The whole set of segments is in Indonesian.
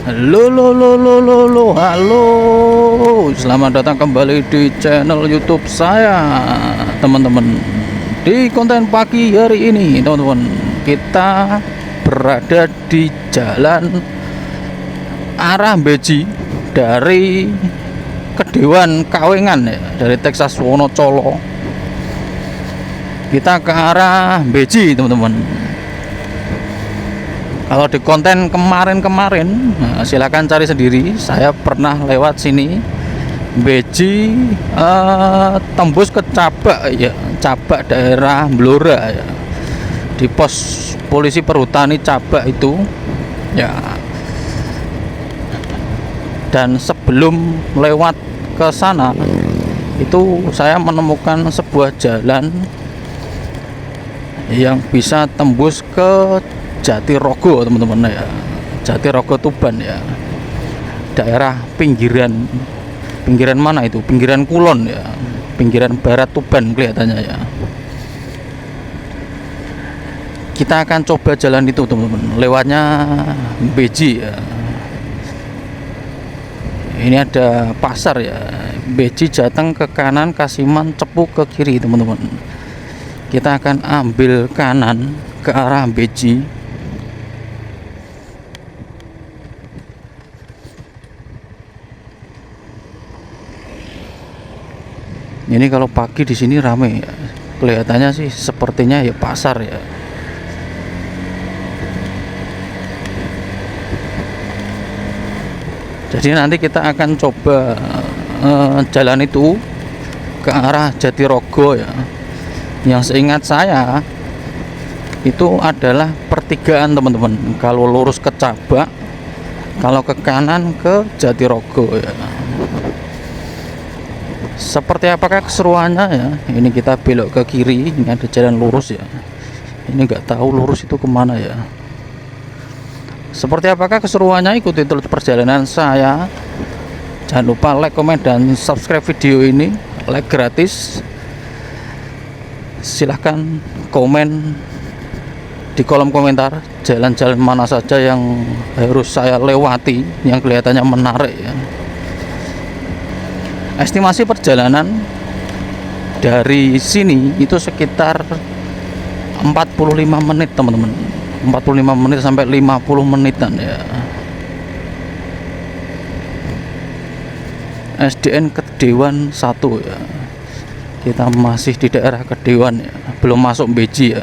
Halo, selamat datang kembali di channel YouTube saya, teman-teman. Di konten pagi hari ini, teman-teman, kita berada di jalan arah Beji dari Kedewan Kawengan ya, dari Texas Wonocolo. Kita ke arah Beji, teman-teman. Kalau di konten kemarin-kemarin, nah, silakan cari sendiri. Saya pernah lewat sini, Beji, tembus ke Cabak ya, Cabak daerah Blora ya, di pos polisi perhutani Cabak itu ya. Dan sebelum lewat ke sana, itu saya menemukan sebuah jalan yang bisa tembus ke Jatirogo, teman-teman ya. Jatirogo Tuban ya, daerah pinggiran mana itu, pinggiran Kulon ya, pinggiran barat Tuban kelihatannya ya. Kita akan coba jalan itu, teman-teman, lewatnya Beji ya. Ini ada pasar ya, Beji Jateng ke kanan, Kasiman Cepu ke kiri, teman-teman. Kita akan ambil kanan ke arah Beji. Ini kalau pagi di sini rame ya. Kelihatannya sih sepertinya ya pasar ya. Jadi nanti kita akan coba jalan itu ke arah Jatirogo ya. Yang seingat saya itu adalah pertigaan, teman-teman. Kalau lurus ke Cabak, kalau ke kanan ke Jatirogo ya. Seperti apakah keseruannya ya? Ini kita belok ke kiri, ini ada jalan lurus ya. Ini nggak tahu lurus itu kemana ya. Seperti apakah keseruannya? Ikuti terus perjalanan saya. Jangan lupa like, komen, dan subscribe video ini. Like gratis. Silahkan komen di kolom komentar jalan-jalan mana saja yang harus saya lewati, yang kelihatannya menarik ya. Estimasi perjalanan dari sini itu sekitar 45 menit, teman-teman. 45 menit sampai 50 menitan ya. SDN Kedewan 1 ya. Kita masih di daerah Kedewan ya, belum masuk Beji ya.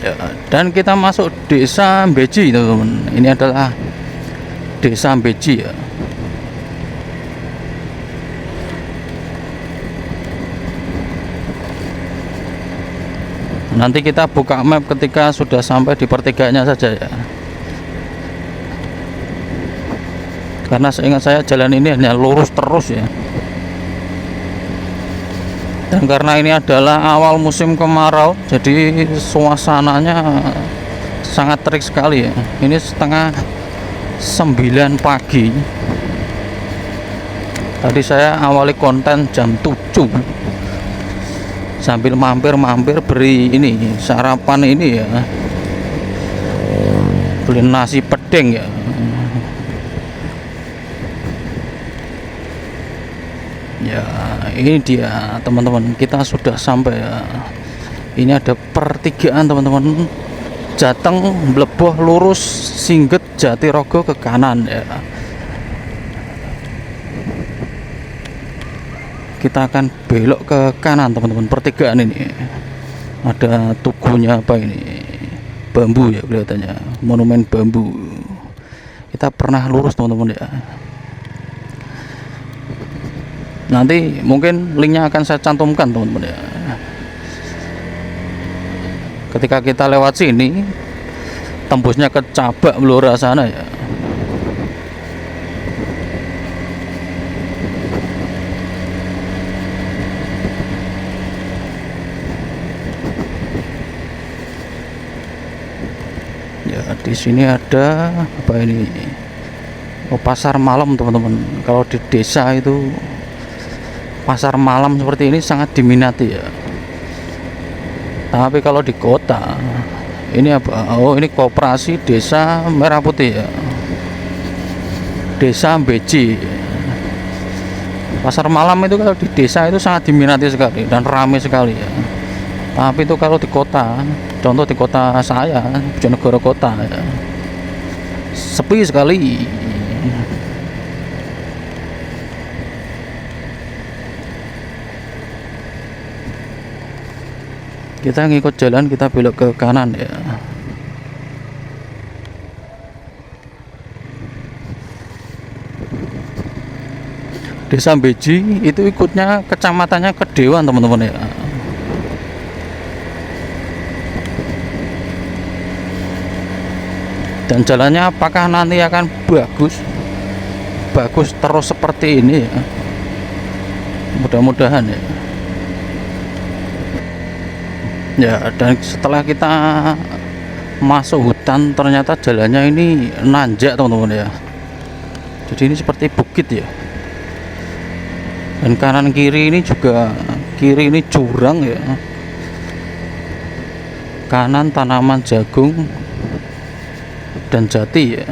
Ya, dan kita masuk desa Beji, teman-teman. Ini adalah desa Beji ya. Nanti kita buka map ketika sudah sampai di pertigaannya saja ya. Karena seingat saya jalan ini hanya lurus terus ya. Dan karena ini adalah awal musim kemarau, jadi suasananya sangat terik sekali ya. Ini setengah 9 pagi. Tadi saya awali konten jam 7 sambil mampir-mampir beri ini sarapan ini ya, beli nasi pedeng ya. Ya, ini dia, teman-teman, kita sudah sampai ya. Ini ada pertigaan, teman-teman. Jateng Bleboh lurus, Singget Jatirogo ke kanan ya. Kita akan belok ke kanan, teman-teman. Pertigaan ini ada tugunya apa ini, bambu ya kelihatannya, monumen bambu. Kita pernah lurus, teman-teman ya. Nanti mungkin linknya akan saya cantumkan, teman-teman ya. Ketika kita lewat sini, tembusnya ke Cabak Blora sana ya. Ya, di sini ada apa ini? Oh, pasar malam teman-teman. Kalau di desa itu pasar malam seperti ini sangat diminati ya. Tapi kalau di kota ini apa? Oh, ini koperasi desa Merah Putih ya. Desa Beji. Pasar malam itu kalau di desa itu sangat diminati sekali dan ramai sekali ya. Tapi itu kalau di kota, contoh di kota saya, Bojonegoro kota ya, sepi sekali. Kita ngikut jalan, kita belok ke kanan ya. Desa Beji itu ikutnya kecamatannya Kedewan teman-teman ya. Dan jalannya apakah nanti akan bagus terus seperti ini ya, mudah-mudahan ya. Ya, dan setelah kita masuk hutan ternyata jalannya ini nanjak teman-teman ya. Jadi ini seperti bukit ya, dan kanan kiri ini juga, kiri ini jurang ya, kanan tanaman jagung dan jati ya.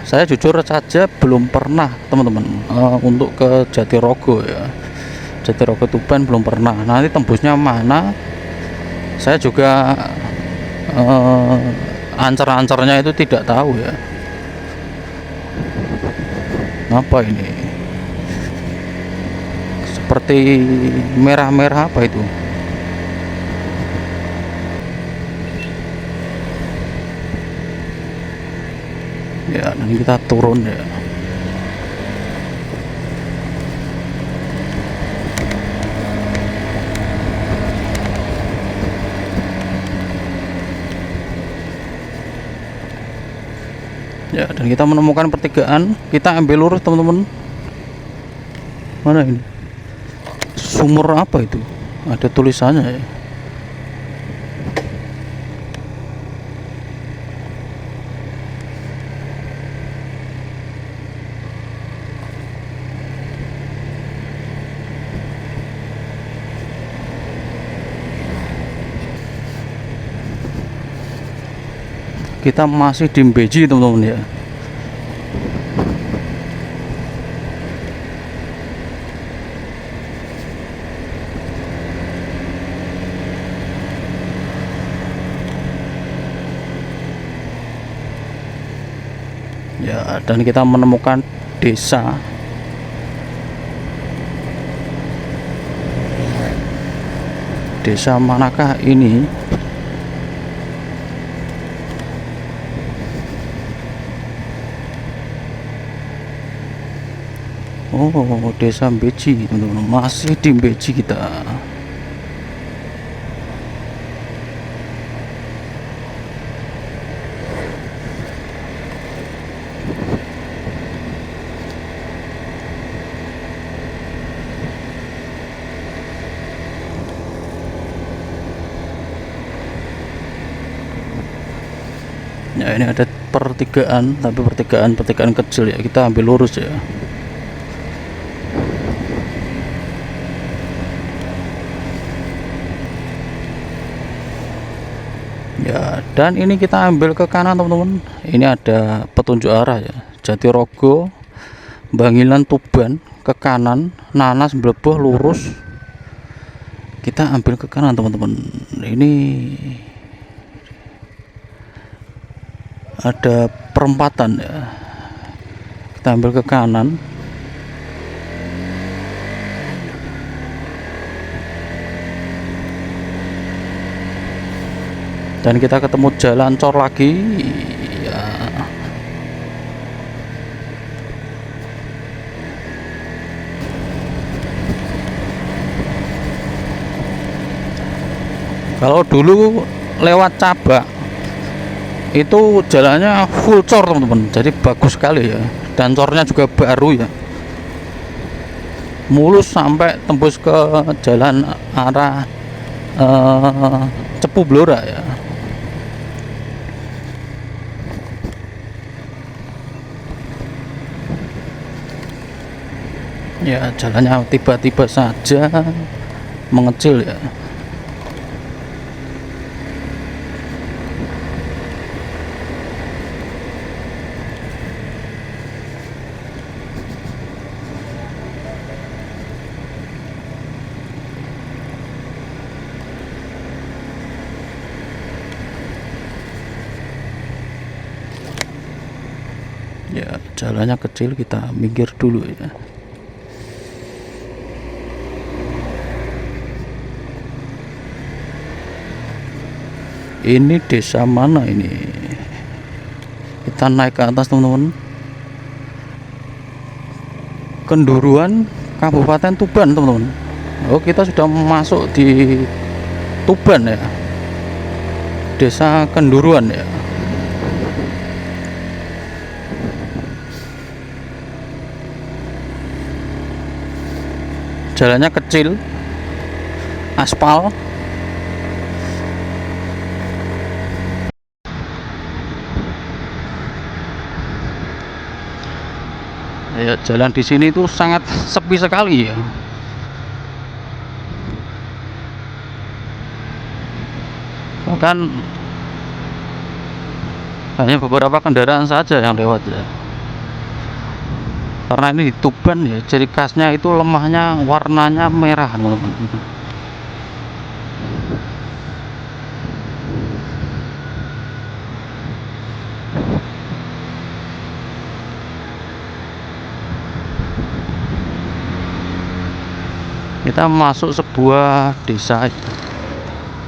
Saya jujur saja belum pernah teman-teman untuk ke Jatirogo ya. Jatirogo Tuban belum pernah. Nanti tembusnya mana saya juga ancer-ancernya itu tidak tahu ya. Apa ini? Seperti merah-merah apa itu? Ya, nanti kita turun ya. Ya, dan kita menemukan pertigaan, kita ambil lurus teman-teman. Mana ini? Sumur apa itu? Ada tulisannya ya. Kita masih di Beji teman-teman ya. Ya, dan kita menemukan desa manakah ini? Oh, desa Beji teman-teman, masih di Beji kita. Ya, ini ada pertigaan, tapi pertigaan kecil ya. Kita ambil lurus ya. Ya, dan ini kita ambil ke kanan teman-teman. Ini ada petunjuk arah ya. Jatirogo, Bangilan, Tuban ke kanan, Nanas, Bleboh lurus. Kita ambil ke kanan teman-teman. Ini ada perempatan ya. Kita ambil ke kanan. Dan kita ketemu jalan cor lagi ya. Kalau dulu lewat Cabak Itu jalannya full cor teman-teman, jadi bagus sekali ya, dan cornya juga baru ya, mulus sampai tembus ke jalan arah Cepu Blora ya. Ya jalannya tiba-tiba saja mengecil ya. Ya jalannya kecil, kita minggir dulu ya. Ini desa mana ini? Kita naik ke atas teman-teman. Kenduruan, Kabupaten Tuban teman-teman. Oh, kita sudah masuk di Tuban ya, Desa Kenduruan ya. Jalannya kecil, aspal. Ya, jalan di sini itu sangat sepi sekali ya. Bahkan hanya beberapa kendaraan saja yang lewat ya. Karena ini di Tuban ya, ciri khasnya itu lemahnya warnanya merah teman-teman. Kita masuk sebuah desa.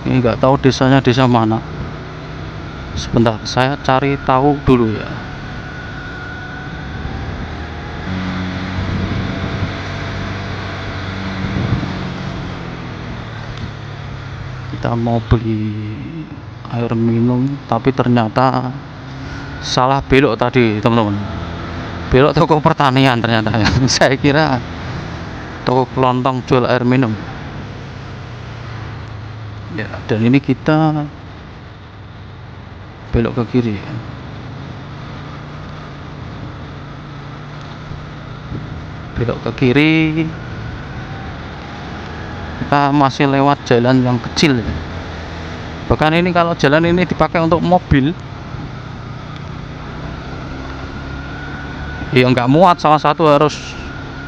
Ini nggak tahu desanya desa mana. Sebentar, saya cari tahu dulu ya. Kita mau beli air minum, tapi ternyata salah belok tadi teman-teman. Belok toko pertanian ternyata ya. Saya kira toko kelontong jual air minum ya. Dan ini kita belok ke kiri ya. Belok ke kiri, kita masih lewat jalan yang kecil ya. Bahkan ini kalau jalan ini dipakai untuk mobil ya nggak muat, salah satu harus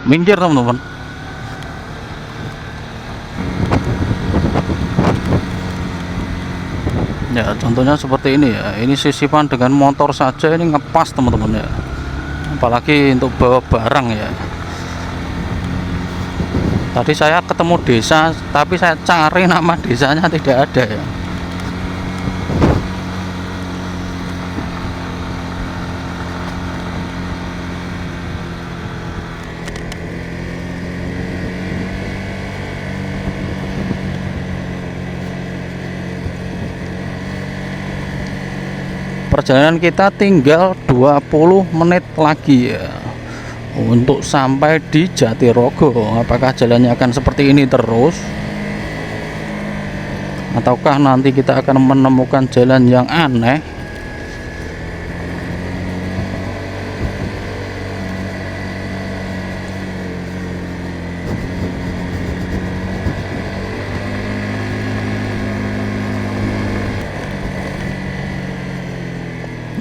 minggir teman-teman. Ya contohnya seperti ini ya, ini sisipan dengan motor saja ini ngepas teman-teman ya, apalagi untuk bawa barang ya. Tadi saya ketemu desa, tapi saya cari nama desanya tidak ada ya. Perjalanan kita tinggal 20 menit lagi ya untuk sampai di Jatirogo. Apakah jalannya akan seperti ini terus, ataukah nanti kita akan menemukan jalan yang aneh?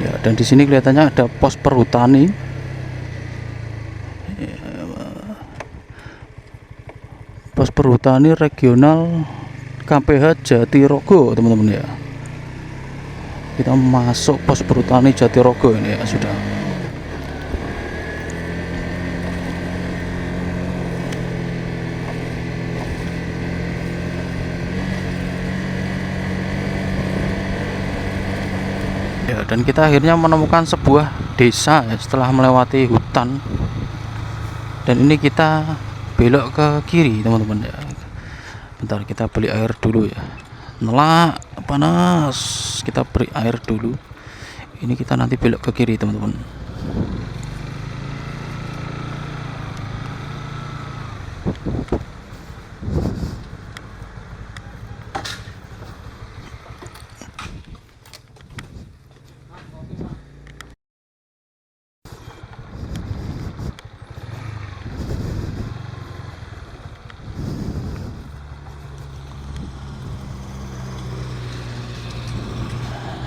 Ya, dan di sini kelihatannya ada pos perhutani. Pos perhutani regional KPH Jatirogo teman-teman ya. Kita masuk pos perhutani Jatirogo ini ya sudah. Ya, dan kita akhirnya menemukan sebuah desa ya, setelah melewati hutan. Dan ini kita belok ke kiri teman-teman ya. Bentar, kita beli air dulu ya. Nelak panas, kita beri air dulu. Ini kita nanti belok ke kiri teman-teman.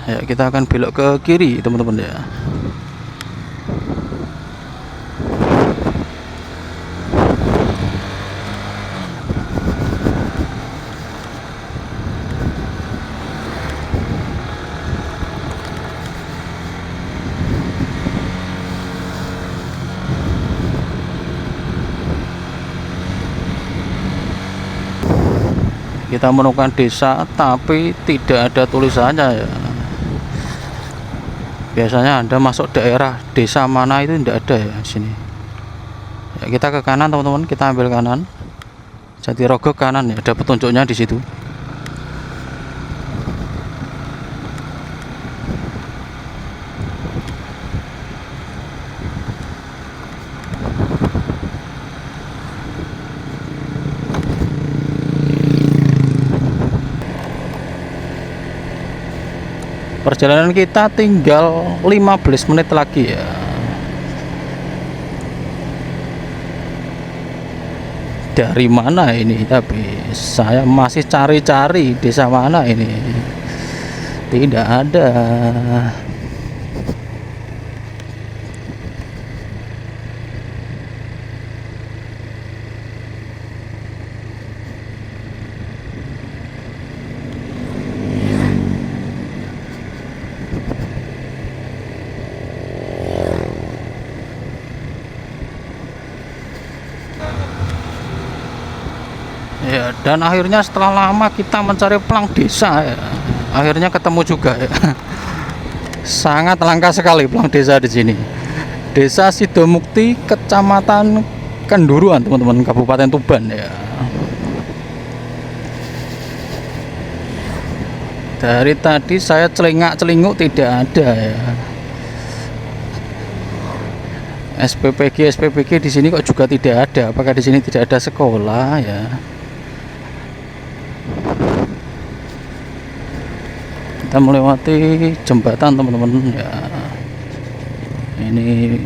Ya, kita akan belok ke kiri teman-teman ya. Kita menemukan desa tapi tidak ada tulisannya ya. Biasanya Anda masuk daerah desa mana itu tidak ada ya di sini. Ya, kita ke kanan teman-teman, kita ambil kanan. Jatirogo kanan ya, ada petunjuknya di situ. Perjalanan kita tinggal 15 menit lagi ya. Dari mana ini? Tapi saya masih cari-cari desa mana ini. Tidak ada. Ya, dan akhirnya setelah lama kita mencari pelang desa ya, akhirnya ketemu juga ya. Sangat langka sekali pelang desa di sini. Desa Sidomukti, Kecamatan Kenduruan, teman-teman, Kabupaten Tuban ya. Dari tadi saya celingak-celinguk tidak ada ya. SPPG di sini kok juga tidak ada. Apakah di sini tidak ada sekolah ya? Kita melewati jembatan teman-teman ya. Ini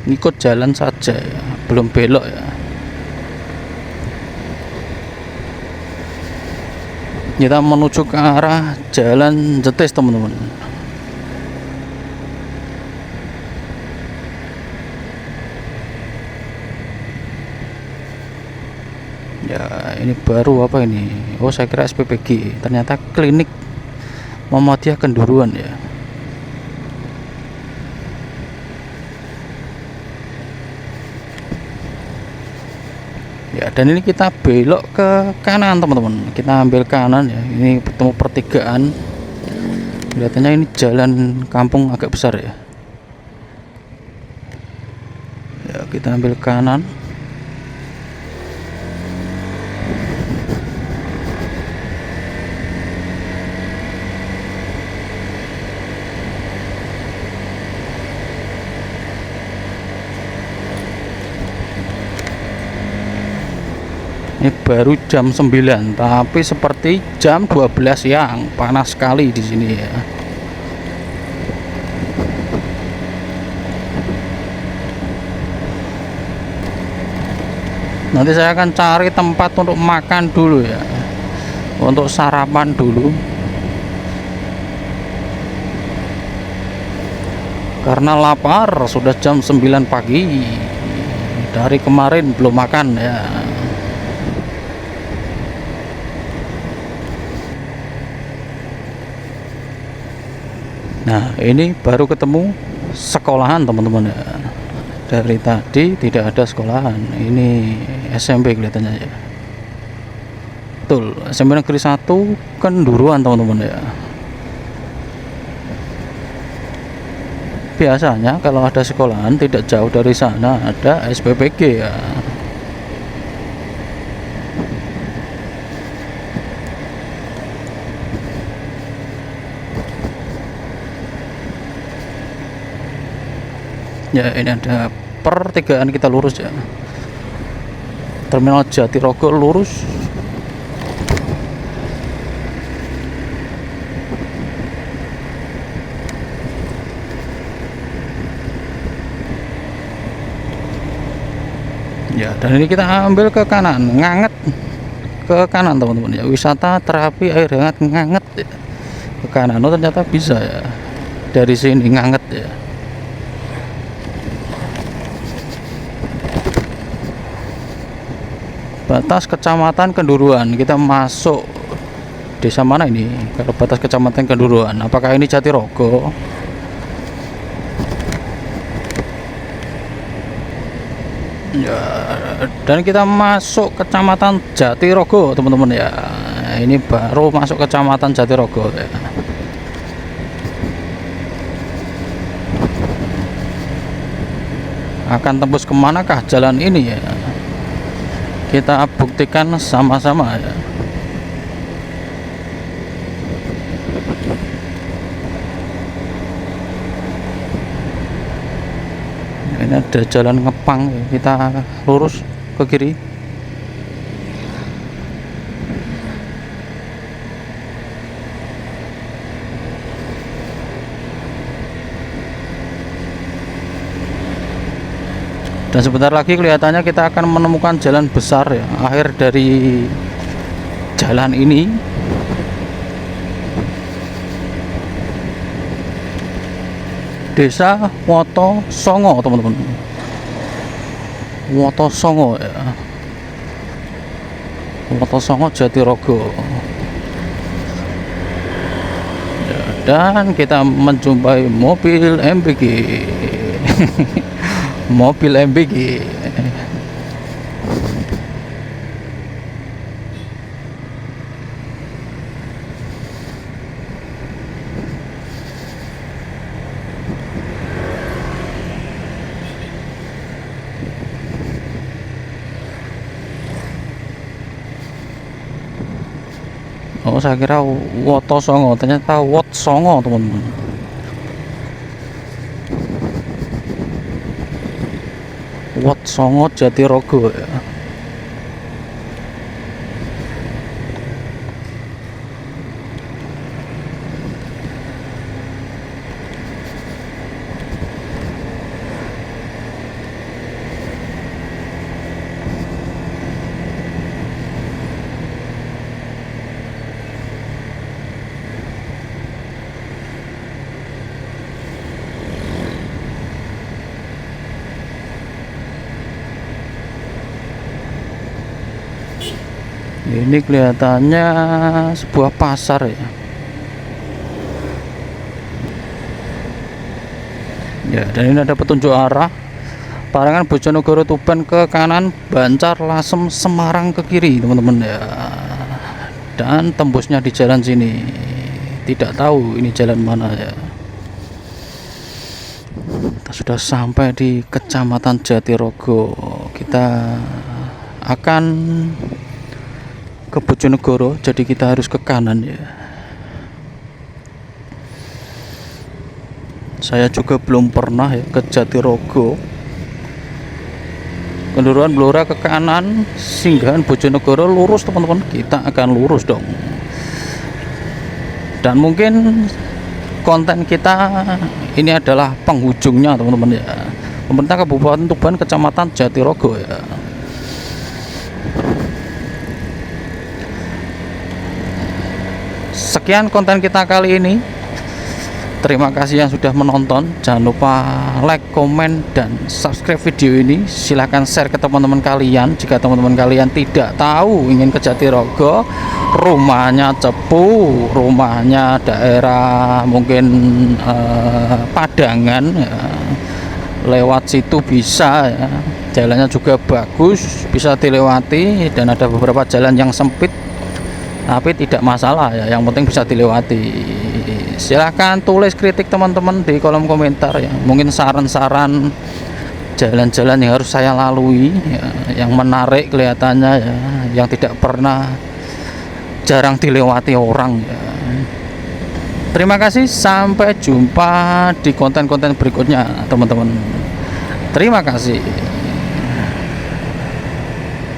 ngikut jalan saja ya, belum belok ya. Kita menuju ke arah Jalan Jetis teman-teman. Ya, ini baru apa ini? Oh, saya kira SPPG, ternyata klinik Muhammadiyah Kenduruan ya. Ya, dan ini kita belok ke kanan teman-teman. Kita ambil kanan ya. Ini bertemu pertigaan. Kelihatannya ini jalan kampung agak besar ya. Ya, kita ambil kanan. Ini baru jam 9, tapi seperti jam 12 siang, panas sekali di sini ya. Nanti saya akan cari tempat untuk makan dulu ya, untuk sarapan dulu. Karena lapar, sudah jam 9 pagi. Dari kemarin belum makan ya. Nah, ini baru ketemu sekolahan teman-teman ya. Dari tadi tidak ada sekolahan. Ini SMP kelihatannya ya. Betul, SMP Negeri 1 Kenduruan teman-teman ya. Biasanya kalau ada sekolahan tidak jauh dari sana ada SPPG ya. Ya, ini ada pertigaan, kita lurus ya. Terminal Jatirogo lurus. Ya, dan ini kita ambil ke kanan, Nganget ke kanan teman-teman ya. Wisata terapi air hangat Nganget ya. Ke kanan, oh ternyata bisa ya. Dari sini Nganget ya. Batas kecamatan Kenduruan, kita masuk desa mana ini? Kalau batas kecamatan Kenduruan, apakah ini Jatirogo? Ya, dan kita masuk kecamatan Jatirogo teman-teman ya. Ini baru masuk kecamatan Jatirogo ya. Akan tembus kemanakah jalan ini ya? Kita buktikan sama-sama ya. Ini ada jalan ngepang, kita lurus ke kiri. Dan sebentar lagi kelihatannya kita akan menemukan jalan besar ya, akhir dari jalan ini. Desa Wotosongo teman-teman. Wotosongo ya. Wotosongo Jatirogo. Ya, dan kita menjumpai mobil MBG. Mobil MBG. Oh, saya kira Wotosongo, ternyata Wotsongo teman-teman. Wotsongo Jatirogo ya. Ini kelihatannya sebuah pasar ya. Ya, dan ini ada petunjuk arah. Parangan Bojonegoro Tuban ke kanan, Bancar Lasem Semarang ke kiri teman-teman ya. Dan tembusnya di jalan sini. Tidak tahu ini jalan mana ya. Kita sudah sampai di Kecamatan Jatirogo. Kita akan ke Bojonegoro, jadi kita harus ke kanan ya. Saya juga belum pernah ya ke Jatirogo. Kenduruan Blora ke kanan, singgahan Bojonegoro lurus teman-teman. Kita akan lurus dong. Dan mungkin konten kita ini adalah penghujungnya teman-teman ya. Pemerintah Kabupaten Tuban, Kecamatan Jatirogo ya. Sekian konten kita kali ini. Terima kasih yang sudah menonton. Jangan lupa like, komen, dan subscribe video ini. Silahkan share ke teman-teman kalian. Jika teman-teman kalian tidak tahu ingin ke Jatirogo, rumahnya Cepu, rumahnya daerah mungkin Padangan ya. Lewat situ bisa ya. Jalannya juga bagus, bisa dilewati. Dan ada beberapa jalan yang sempit, tapi tidak masalah ya, yang penting bisa dilewati. Silahkan tulis kritik teman-teman di kolom komentar ya, mungkin saran-saran jalan-jalan yang harus saya lalui ya, yang menarik kelihatannya ya, yang tidak pernah, jarang dilewati orang ya. Terima kasih, sampai jumpa di konten-konten berikutnya teman-teman. Terima kasih.